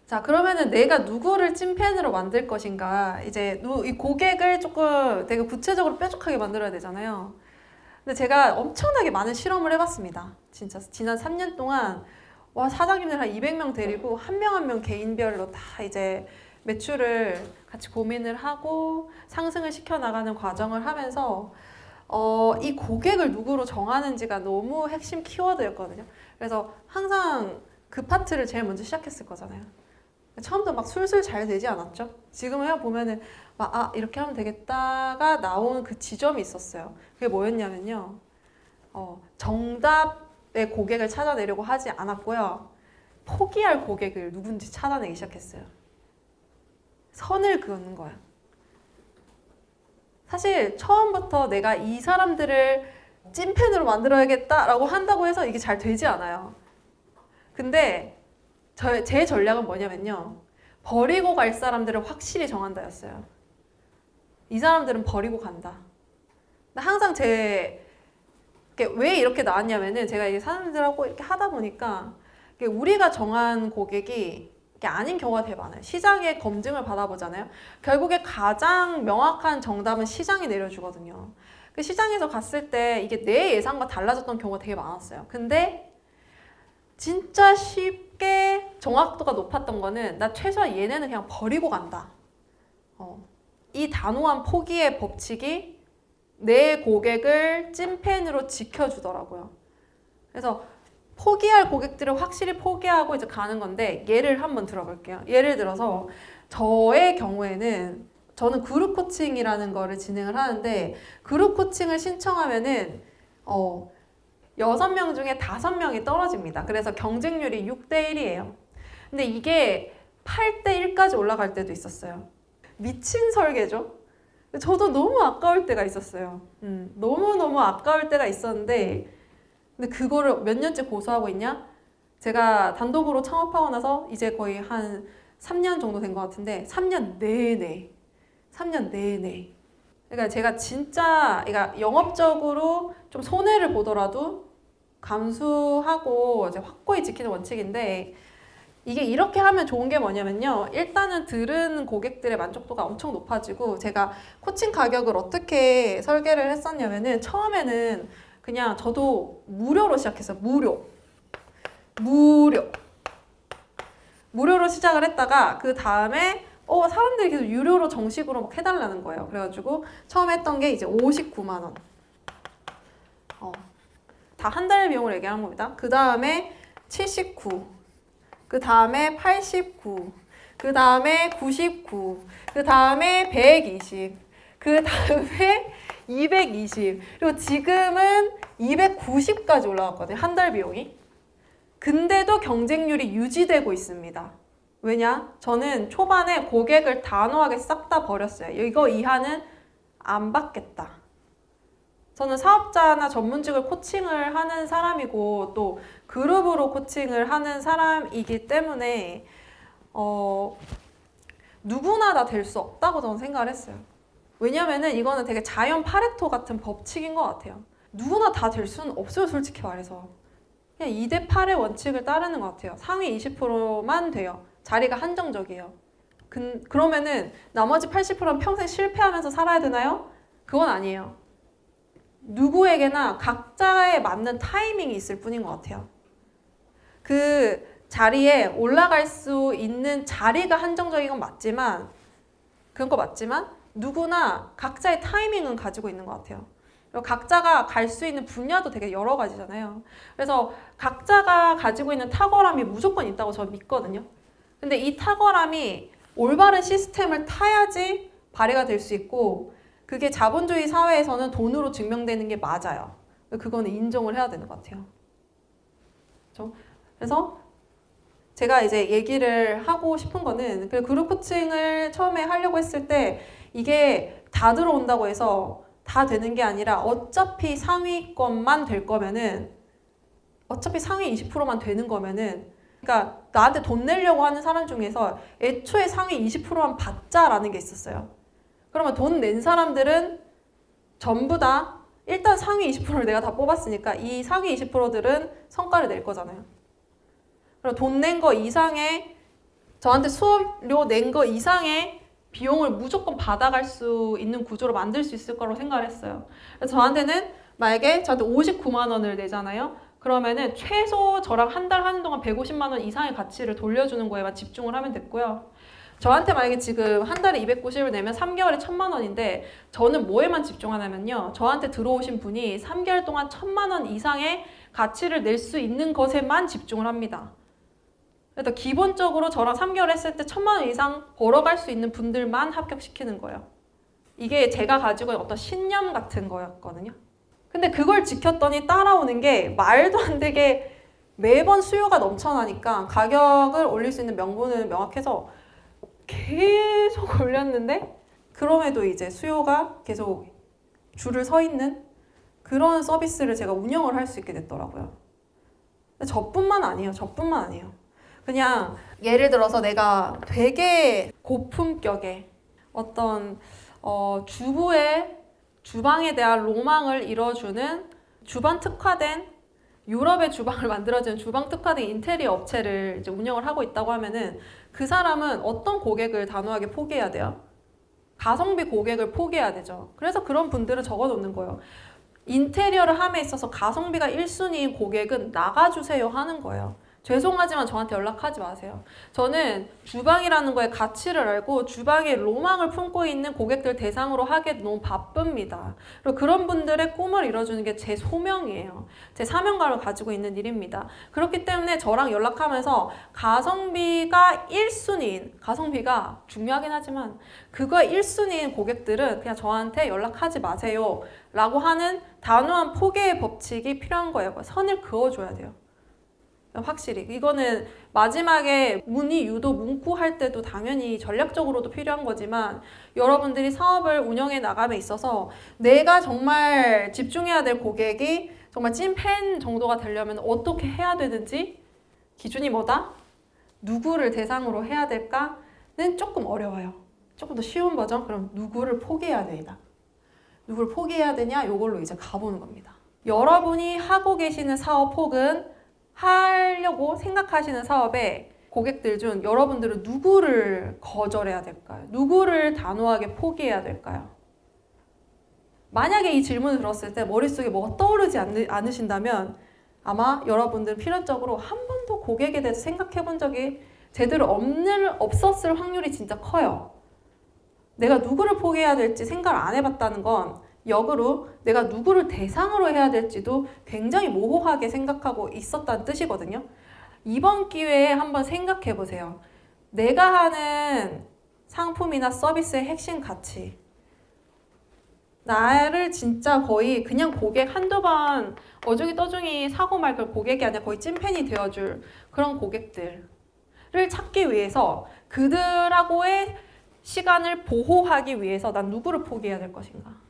자, 그러면은 내가 누구를 찐팬으로 만들 것인가? 이제 이 고객을 조금 되게 구체적으로 뾰족하게 만들어야 되잖아요. 근데 제가 엄청나게 많은 실험을 해봤습니다. 진짜 지난 3년 동안 와, 사장님들 한 200명 데리고 한 명 한 명 개인별로 다 이제 매출을 같이 고민을 하고 상승을 시켜나가는 과정을 하면서 이 고객을 누구로 정하는지가 너무 핵심 키워드였거든요. 그래서 항상 그 파트를 제일 먼저 시작했을 거잖아요. 처음부터 막 술술 잘 되지 않았죠? 지금 해보면은 막 이렇게 하면 되겠다가 나온 그 지점이 있었어요. 그게 뭐였냐면요. 정답의 고객을 찾아내려고 하지 않았고요. 포기할 고객을 누군지 찾아내기 시작했어요. 선을 그은 거야. 사실 처음부터 내가 이 사람들을 찐팬으로 만들어야겠다라고 한다고 해서 이게 잘 되지 않아요. 근데 제 전략은 뭐냐면요. 버리고 갈 사람들을 확실히 정한다였어요. 이 사람들은 버리고 간다. 근데 항상 왜 이렇게 나왔냐면은 제가 이게 사람들하고 이렇게 하다 보니까 우리가 정한 고객이 아닌 경우가 되게 많아요. 시장의 검증을 받아보잖아요. 결국에 가장 명확한 정답은 시장이 내려주거든요. 그 시장에서 갔을 때 이게 내 예상과 달라졌던 경우가 되게 많았어요. 근데 진짜 쉽게 정확도가 높았던 거는 나 최소한 얘네는 그냥 버리고 간다. 이 단호한 포기의 법칙이 내 고객을 찐팬으로 지켜주더라고요. 그래서 포기할 고객들을 확실히 포기하고 이제 가는 건데 예를 한번 들어볼게요. 예를 들어서 저의 경우에는 저는 그룹 코칭이라는 거를 진행을 하는데 그룹 코칭을 신청하면은 6명 중에 5명이 떨어집니다. 그래서 경쟁률이 6대 1이에요. 근데 이게 8대 1까지 올라갈 때도 있었어요. 미친 설계죠? 저도 너무 아까울 때가 있었어요. 너무너무 아까울 때가 있었는데 근데 그거를 몇 년째 고수하고 있냐? 제가 단독으로 창업하고 나서 이제 거의 한 3년 정도 된 것 같은데 3년 내내 그러니까 제가 진짜 그러니까 영업적으로 좀 손해를 보더라도 감수하고 이제 확고히 지키는 원칙인데 이게 이렇게 하면 좋은 게 뭐냐면요. 일단은 들은 고객들의 만족도가 엄청 높아지고 제가 코칭 가격을 어떻게 설계를 했었냐면은 처음에는 그냥 저도 무료로 시작했어요. 무료로 시작을 했다가 그 다음에 사람들이 계속 유료로 정식으로 막 해달라는 거예요. 그래가지고 처음 했던 게 이제 59만 원. 다 한 달 비용을 얘기하는 겁니다. 그 다음에 79, 그 다음에 89, 그 다음에 99, 그 다음에 120, 그 다음에 220, 그리고 지금은 290까지 올라갔거든요. 한 달 비용이. 근데도 경쟁률이 유지되고 있습니다. 왜냐? 저는 초반에 고객을 단호하게 싹 다 버렸어요. 이거 이하는 안 받겠다. 저는 사업자나 전문직을 코칭을 하는 사람이고 또 그룹으로 코칭을 하는 사람이기 때문에 누구나 다 될 수 없다고 저는 생각을 했어요. 왜냐면은 이거는 되게 자연 파레토 같은 법칙인 것 같아요. 누구나 다 될 수는 없어요, 솔직히 말해서. 그냥 2대 8의 원칙을 따르는 것 같아요. 상위 20%만 돼요. 자리가 한정적이에요. 그러면은 나머지 80%는 평생 실패하면서 살아야 되나요? 그건 아니에요. 누구에게나 각자에 맞는 타이밍이 있을 뿐인 것 같아요. 그 자리에 올라갈 수 있는 자리가 한정적인 건 맞지만 그런 거 맞지만 누구나 각자의 타이밍은 가지고 있는 것 같아요. 그리고 각자가 갈 수 있는 분야도 되게 여러 가지잖아요. 그래서 각자가 가지고 있는 탁월함이 무조건 있다고 저는 믿거든요. 근데 이 탁월함이 올바른 시스템을 타야지 발휘가 될 수 있고 그게 자본주의 사회에서는 돈으로 증명되는 게 맞아요. 그거는 인정을 해야 되는 것 같아요. 그렇죠? 그래서 제가 이제 얘기를 하고 싶은 거는 그 그룹 코칭을 처음에 하려고 했을 때 이게 다 들어온다고 해서 다 되는 게 아니라 어차피 상위권만 될 거면은 어차피 상위 20%만 되는 거면은 그러니까 나한테 돈 내려고 하는 사람 중에서 애초에 상위 20%만 받자라는 게 있었어요. 그러면 돈 낸 사람들은 전부 다 일단 상위 20%를 내가 다 뽑았으니까 이 상위 20%들은 성과를 낼 거잖아요. 그럼 돈 낸 거 이상의 저한테 수업료 낸 거 이상의 비용을 무조건 받아갈 수 있는 구조로 만들 수 있을 거라고 생각을 했어요. 그래서 저한테는 만약에 저한테 59만 원을 내잖아요. 그러면은 최소 저랑 한 달 하는 동안 150만 원 이상의 가치를 돌려주는 거에만 집중을 하면 됐고요. 저한테 만약에 지금 한 달에 290을 내면 3개월에 1000만 원인데 저는 뭐에만 집중하냐면요. 저한테 들어오신 분이 3개월 동안 1000만 원 이상의 가치를 낼 수 있는 것에만 집중을 합니다. 그래서 기본적으로 저랑 3개월 했을 때 1000만 원 이상 벌어갈 수 있는 분들만 합격시키는 거예요. 이게 제가 가지고 있는 어떤 신념 같은 거였거든요. 근데 그걸 지켰더니 따라오는 게 말도 안 되게 매번 수요가 넘쳐나니까 가격을 올릴 수 있는 명분은 명확해서 계속 올렸는데 그럼에도 이제 수요가 계속 줄을 서 있는 그런 서비스를 제가 운영을 할 수 있게 됐더라고요. 근데 저뿐만 아니에요. 그냥 예를 들어서 내가 되게 고품격의 어떤 주부의 주방에 대한 로망을 이뤄주는 주방 특화된 유럽의 주방을 만들어주는 주방 특화된 인테리어 업체를 이제 운영을 하고 있다고 하면은 그 사람은 어떤 고객을 단호하게 포기해야 돼요? 가성비 고객을 포기해야 되죠. 그래서 그런 분들은 적어놓는 거예요. 인테리어를 함에 있어서 가성비가 1순위인 고객은 나가주세요 하는 거예요. 죄송하지만 저한테 연락하지 마세요. 저는 주방이라는 거에 가치를 알고 주방에 로망을 품고 있는 고객들 대상으로 하기에 너무 바쁩니다. 그리고 그런 분들의 꿈을 이뤄주는 게 제 소명이에요. 제 사명감을 가지고 있는 일입니다. 그렇기 때문에 저랑 연락하면서 가성비가 1순위인, 가성비가 중요하긴 하지만 그거 1순위인 고객들은 그냥 저한테 연락하지 마세요 라고 하는 단호한 포기의 법칙이 필요한 거예요. 선을 그어줘야 돼요. 확실히 이거는 마지막에 문의 유도 문구 할 때도 당연히 전략적으로도 필요한 거지만 여러분들이 사업을 운영해 나감에 있어서 내가 정말 집중해야 될 고객이 정말 찐팬 정도가 되려면 어떻게 해야 되는지 기준이 뭐다? 누구를 대상으로 해야 될까는 조금 어려워요. 조금 더 쉬운 버전? 그럼 누구를 포기해야 되냐? 누구를 포기해야 되냐? 요걸로 이제 가보는 겁니다. 여러분이 하고 계시는 사업 혹은 하려고 생각하시는 사업에 고객들 중 여러분들은 누구를 거절해야 될까요? 누구를 단호하게 포기해야 될까요? 만약에 이 질문을 들었을 때 머릿속에 뭐가 떠오르지 않으신다면 아마 여러분들은 필연적으로 한 번도 고객에 대해서 생각해 본 적이 제대로 없었을 확률이 진짜 커요. 내가 누구를 포기해야 될지 생각을 안 해봤다는 건 역으로 내가 누구를 대상으로 해야 될지도 굉장히 모호하게 생각하고 있었다는 뜻이거든요. 이번 기회에 한번 생각해 보세요. 내가 하는 상품이나 서비스의 핵심 가치. 나를 진짜 거의 그냥 고객 한두 번 어중이 떠중이 사고 말 그 고객이 아니라 거의 찐팬이 되어줄 그런 고객들을 찾기 위해서 그들하고의 시간을 보호하기 위해서 난 누구를 포기해야 될 것인가?